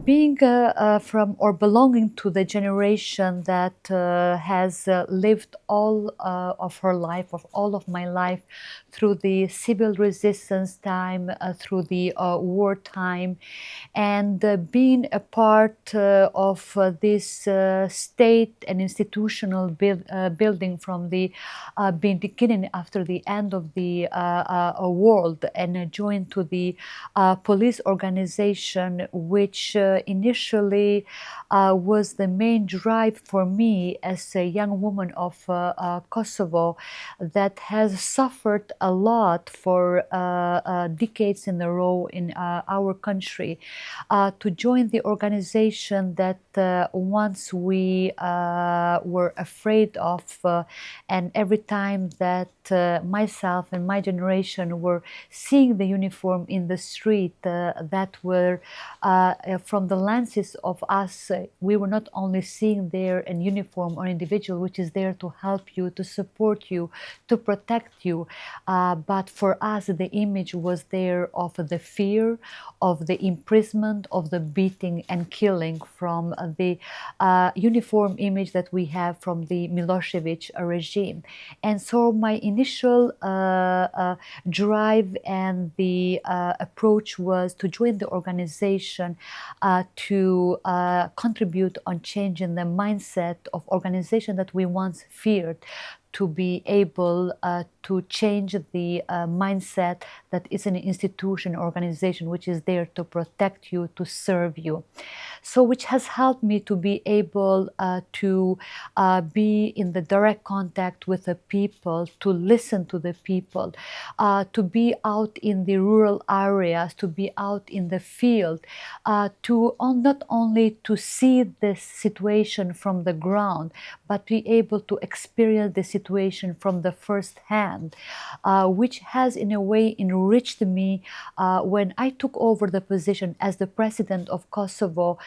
Being from or belonging to the generation that has lived all of her life, of all of my life, through the civil resistance time, through the war time, and being a part of this state and institutional building from the beginning after the end of the world, and joined to the police organization, which initially was the main drive for me as a young woman of Kosovo that has suffered a lot for decades in a row in our country, to join the organization that once we were afraid of, and every time that myself and my generation were seeing the uniform in the street, that were from the lenses of us, we were not only seeing there an uniform or individual which is there to help you, to support you, to protect you, but for us the image was there of the fear, of the imprisonment, of the beating and killing from the uniform image that we have from the Milosevic regime. And so my initial drive and the approach was to join the organization, to contribute on changing the mindset of organization that we once feared, to be able to change the mindset that is an institution, organization which is there to protect you, to serve you. So which has helped me to be able to be in the direct contact with the people, to listen to the people, to be out in the rural areas, to be out in the field, to not only to see the situation from the ground, but be able to experience the situation from the first hand, which has in a way enriched me when I took over the position as the President of Kosovo,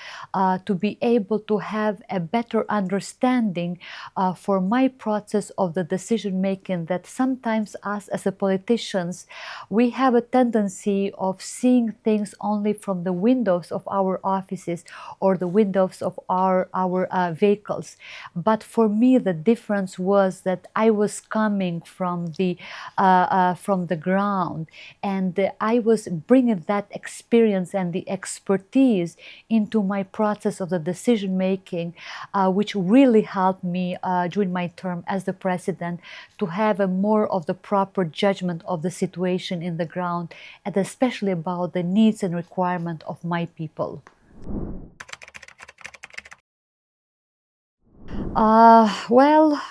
to be able to have a better understanding for my process of the decision making, that sometimes us as a politicians, we have a tendency of seeing things only from the windows of our offices or the windows of our vehicles. But for me, the difference was that I was coming from the ground, and I was bringing that experience and the expertise into my process of the decision making, which really helped me during my term as the president to have a more of the proper judgment of the situation in the ground, and especially about the needs and requirement of my people. Well,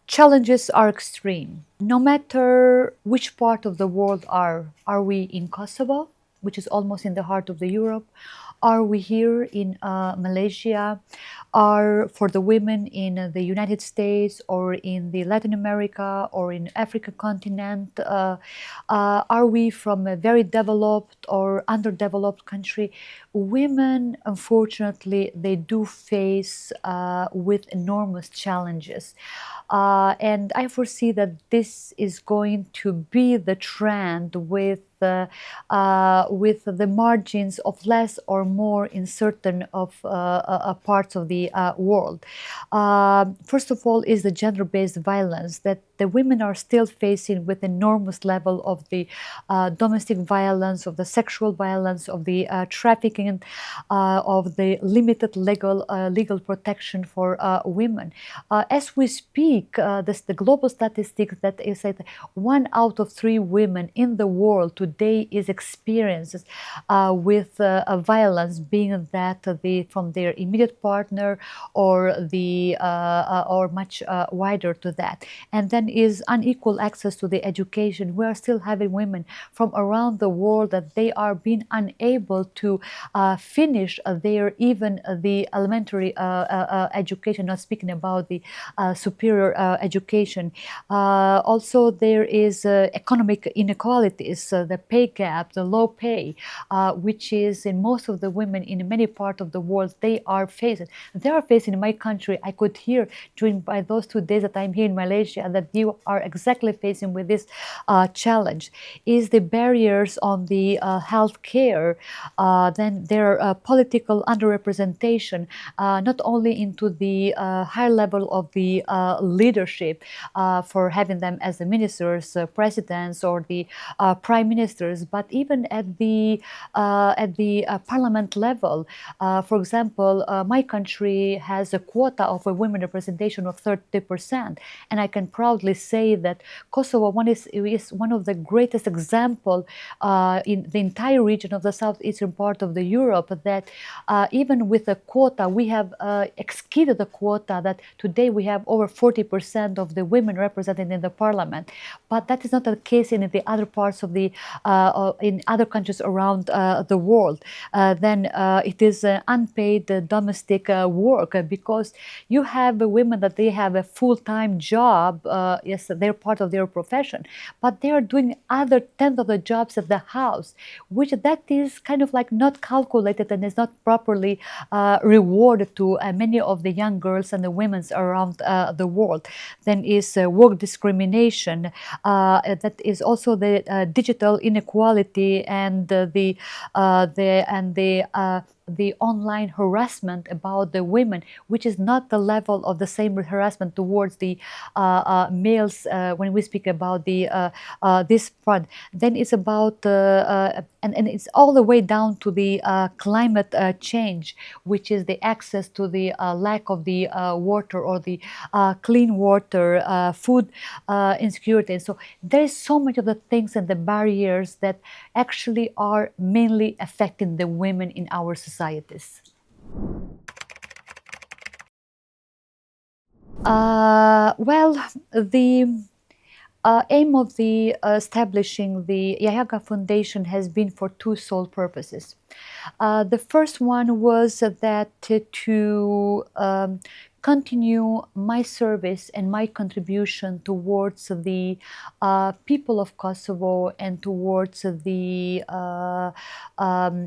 challenges are extreme. No matter which part of the world are we in Kosovo, which is almost in the heart of the Europe? Are we here in Malaysia? Are for the women in the United States or in the Latin America or in Africa continent? Are we from a very developed or underdeveloped country? Women, unfortunately, they do face with enormous challenges. And I foresee that this is going to be the trend with the margins of less or more in certain of parts of the world. First of all is the gender-based violence that the women are still facing with enormous level of the domestic violence, of the sexual violence, of the trafficking, of the limited legal protection for women. As we speak, the global statistics that is that 1 out of 3 women in the world today is experiences with violence, being that from their immediate partner or the or much wider to that. And then is unequal access to the education. We are still having women from around the world that they are being unable to finish their even the elementary education, not speaking about the superior education. Also, there is economic inequalities, the pay gap, the low pay, which is in most of the women in many parts of the world, they are facing. They are facing in my country. I could hear during by those 2 days that I'm here in Malaysia that you are exactly facing with this challenge is the barriers on the health care. Then there are political underrepresentation, not only into the higher level of the leadership for having them as the ministers, presidents, or the prime ministers, but even at the parliament level. For example, my country has a quota of a women representation of 30%, and I can proudly say that Kosovo is one of the greatest example in the entire region of the southeastern part of the Europe that even with a quota, we have exceeded the quota that today we have over 40% of the women represented in the parliament. But that is not the case in the other parts of the in other countries around the world. Then it is unpaid domestic work because you have women that they have a full-time job. Yes, they're part of their profession, but they are doing other 10th of the jobs at the house, which that is kind of like not calculated and is not properly rewarded to many of the young girls and the women around the world. Then is work discrimination. That is also the digital inequality and the online harassment about the women, which is not the level of the same harassment towards the males when we speak about the this part. Then it's about and it's all the way down to the climate change, which is the access to the lack of the water or the clean water, food insecurity. So there is so much of the things and the barriers that actually are mainly affecting the women in our societies. Well, the aim of the establishing the Jahjaga Foundation has been for two sole purposes. The first one was that to continue my service and my contribution towards the people of Kosovo and towards the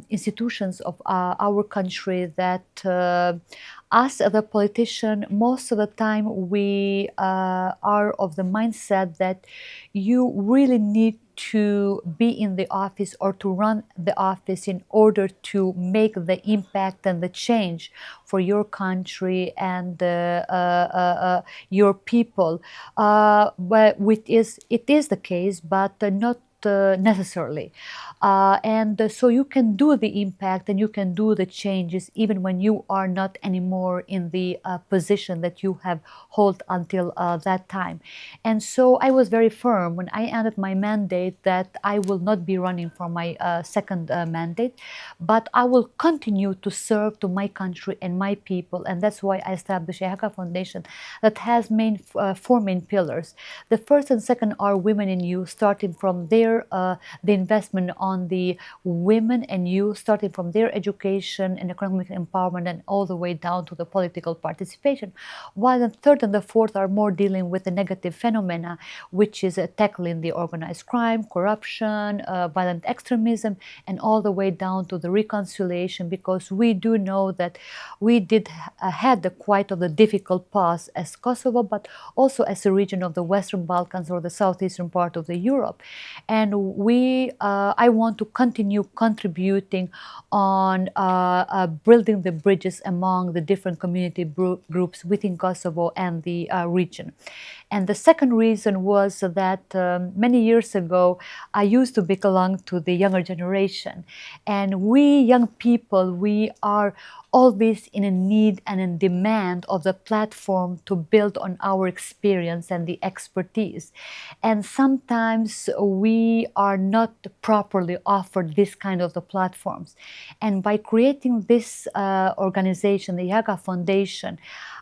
institutions of our country that us as a politician, most of the time we are of the mindset that you really need to be in the office or to run the office in order to make the impact and the change for your country and your people. But it is the case, but not necessarily. So you can do the impact and you can do the changes even when you are not anymore in the position that you have held until that time. And so I was very firm when I ended my mandate that I will not be running for my second mandate, but I will continue to serve to my country and my people. And that's why I established a Jahjaga Foundation that has four main pillars. The first and second are women and youth, starting from the investment on the women and youth, starting from their education and economic empowerment and all the way down to the political participation. While the third and the fourth are more dealing with the negative phenomena, which is tackling the organized crime, corruption, violent extremism, and all the way down to the reconciliation, because we do know that we did had quite of the difficult past as Kosovo, but also as a region of the Western Balkans or the southeastern part of the Europe. And I want to continue contributing on building the bridges among the different community groups within Kosovo and the region. And the second reason was that many years ago, I used to belong to the younger generation. And we young people, we are always in a need and in demand of the platform to build on our experience and the expertise. And sometimes we are not properly offered this kind of the platforms. And by creating this organization, the Jahjaga Foundation,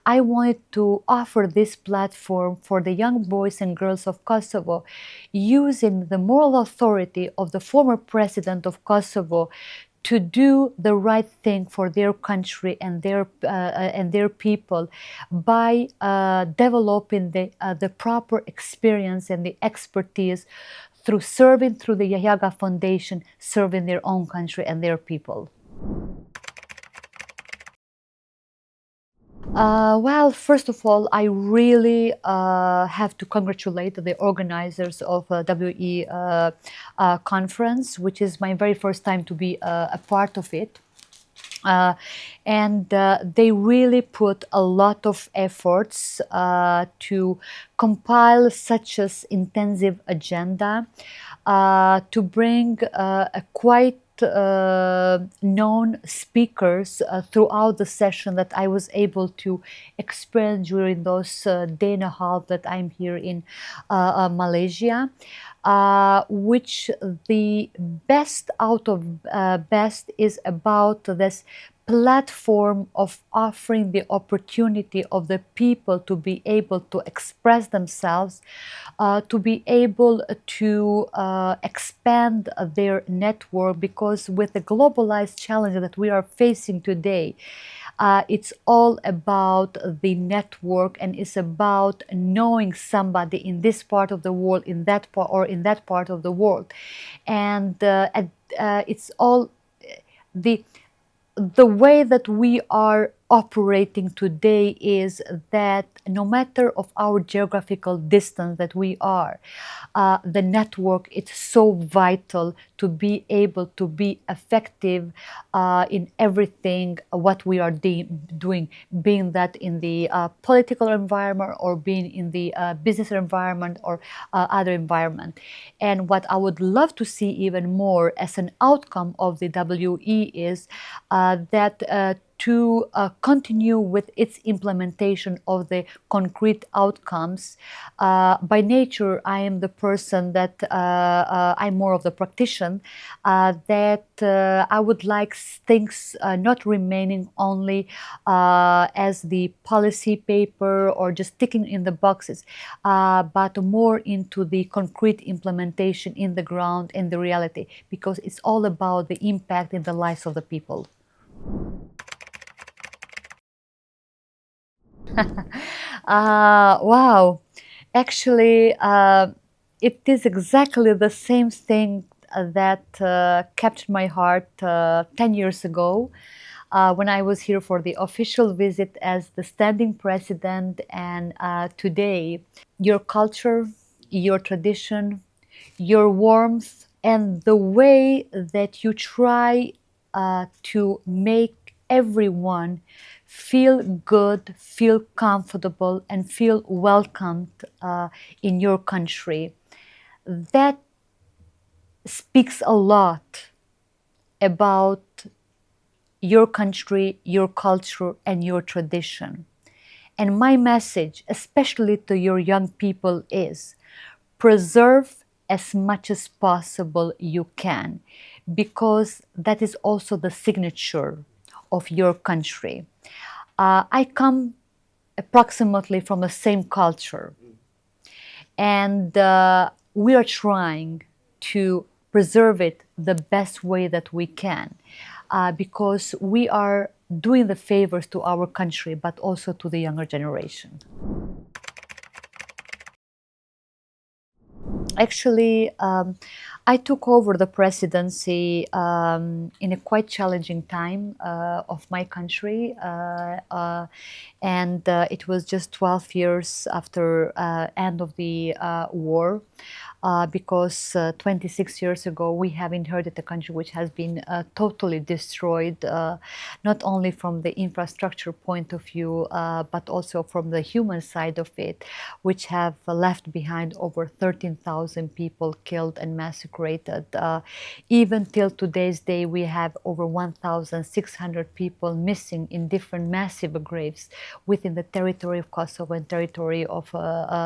I wanted to offer this platform for the young boys and girls of Kosovo, using the moral authority of the former president of Kosovo to do the right thing for their country and their people by developing the proper experience and the expertise through serving through the Jahjaga Foundation, serving their own country and their people. Well, first of all, I really have to congratulate the organizers of WE conference, which is my very first time to be a part of it. And they really put a lot of efforts to compile such as intensive agenda to bring a quite known speakers throughout the session that I was able to experience during those day and a half that I'm here in Malaysia, which the best out of best is about this platform of offering the opportunity of the people to be able to express themselves, to be able to expand their network, because with the globalized challenge that we are facing today, it's all about the network, and it's about knowing somebody in this part of the world, in that part, or in that part of the world, and it's all the way that we are operating today is that no matter of our geographical distance that we are, the network is so vital to be able to be effective in everything what we are doing, being that in the political environment or being in the business environment or other environment. And what I would love to see even more as an outcome of the WE is that to continue with its implementation of the concrete outcomes. By nature, I am the person that I'm more of the practitioner, that I would like things not remaining only as the policy paper or just ticking in the boxes, but more into the concrete implementation in the ground, in the reality, because it's all about the impact in the lives of the people. Wow. Actually, it is exactly the same thing that captured my heart 10 years ago when I was here for the official visit as the standing president. And today, your culture, your tradition, your warmth, and the way that you try to make everyone feel good, feel comfortable, and feel welcomed in your country. That speaks a lot about your country, your culture, and your tradition. And my message, especially to your young people, is preserve as much as possible you can, because that is also the signature of your country. I come approximately from the same culture, and we are trying to preserve it the best way that we can, because we are doing the favors to our country, but also to the younger generation. Actually, I took over the presidency in a quite challenging time of my country, and it was just 12 years after end of the war. Because 26 years ago we have inherited a country which has been totally destroyed, not only from the infrastructure point of view, but also from the human side of it, which have left behind over 13,000 people killed and massacred. Even till today's day, we have over 1,600 people missing in different massive graves within the territory of Kosovo and territory of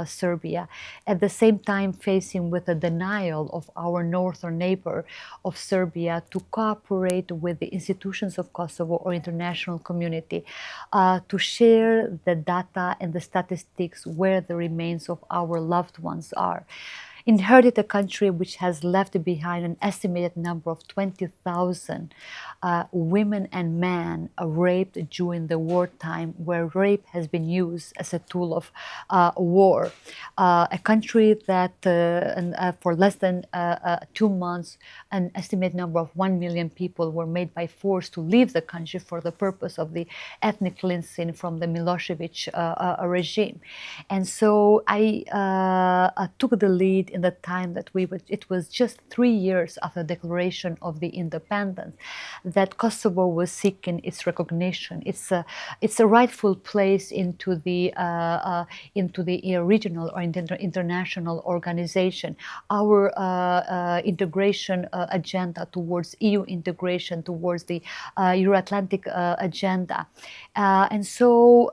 Serbia. At the same time, facing with the denial of our northern neighbor of Serbia to cooperate with the institutions of Kosovo or international community to share the data and the statistics where the remains of our loved ones are. inherited a country which has left behind an estimated number of 20,000 women and men raped during the wartime, where rape has been used as a tool of war. A country that for less than 2 months, an estimated number of 1 million people were made by force to leave the country for the purpose of the ethnic cleansing from the Milosevic regime. And so I took the lead in the time that it was just 3 years after the declaration of the independence that Kosovo was seeking its recognition, its a rightful place into the regional or international organization. Our integration agenda towards EU integration, towards the Euro-Atlantic agenda. And so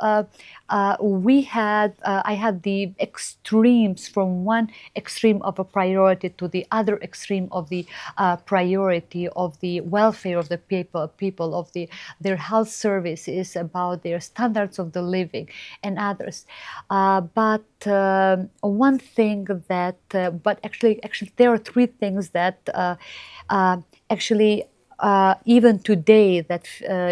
I had the extremes, from one extreme of a priority to the other extreme of the priority of the welfare of the people of their health services, about their standards of the living and others. But one thing that, but actually there are three things that actually even today, that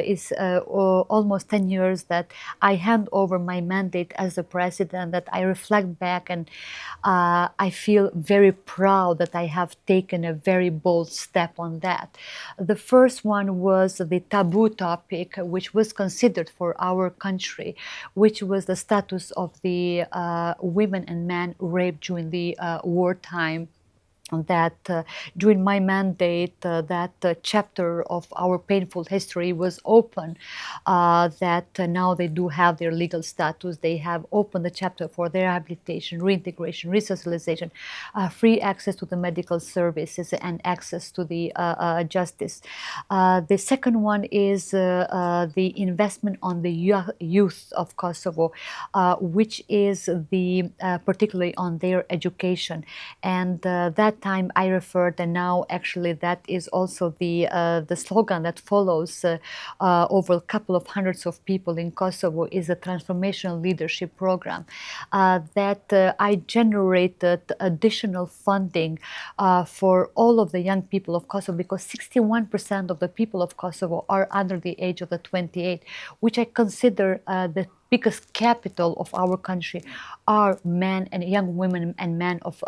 is almost 10 years that I hand over my mandate as the president, that I reflect back and I feel very proud that I have taken a very bold step on that. The first one was the taboo topic, which was considered for our country, which was the status of the women and men raped during the wartime. That during my mandate, that chapter of our painful history was open, that now they do have their legal status. They have opened the chapter for their rehabilitation, reintegration, resocialization, free access to the medical services, and access to the justice. The second one is the investment on the youth of Kosovo, which is particularly on their education. And that time I referred, and now actually that is also the slogan that follows over a couple of hundreds of people in Kosovo, is a transformational leadership program that I generated additional funding for all of the young people of Kosovo, because 61% of the people of Kosovo are under the age of the 28, which I consider the biggest capital of our country are men and young women and men of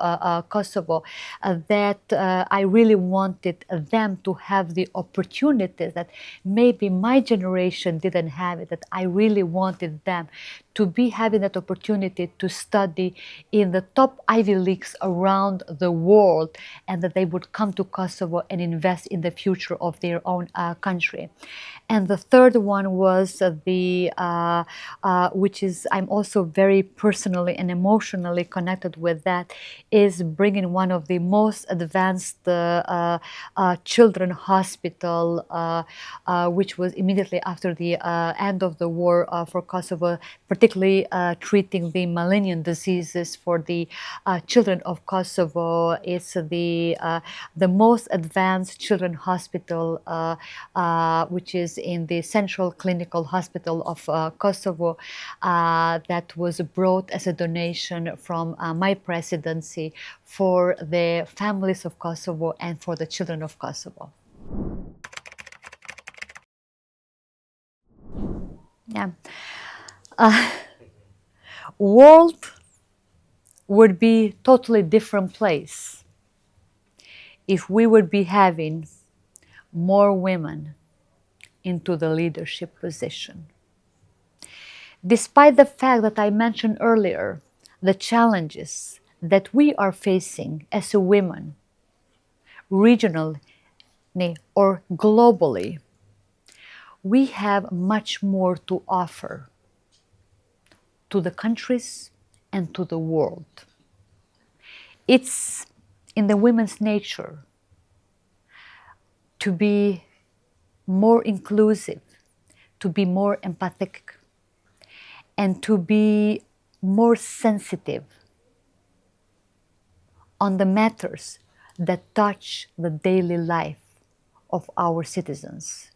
Kosovo, that I really wanted them to have the opportunities that maybe my generation didn't have it, that I really wanted them to be having that opportunity to study in the top Ivy Leagues around the world, and that they would come to Kosovo and invest in the future of their own country. And the third one was which is I'm also very personally and emotionally connected with, that is bringing one of the most advanced children hospital, which was immediately after the end of the war for Kosovo, particularly treating the malignant diseases for the children of Kosovo. It's the most advanced children hospital, which is in the Central Clinical Hospital of Kosovo, that was brought as a donation from my presidency for the families of Kosovo and for the children of Kosovo. Yeah. World would be totally different place if we would be having more women into the leadership position. Despite the fact that I mentioned earlier the challenges that we are facing as a women, regionally or globally, we have much more to offer to the countries and to the world. It's in the women's nature to be more inclusive, to be more empathetic, and to be more sensitive on the matters that touch the daily life of our citizens,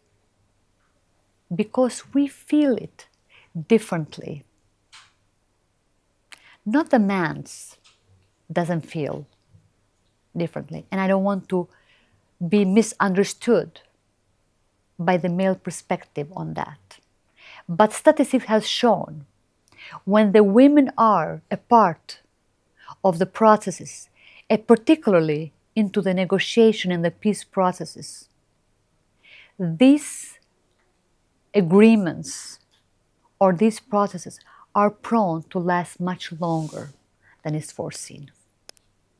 because we feel it differently. Not the man's doesn't feel, differently. And I don't want to be misunderstood by the male perspective on that. But statistics has shown when the women are a part of the processes, and particularly into the negotiation and the peace processes, these agreements or these processes are prone to last much longer than is foreseen.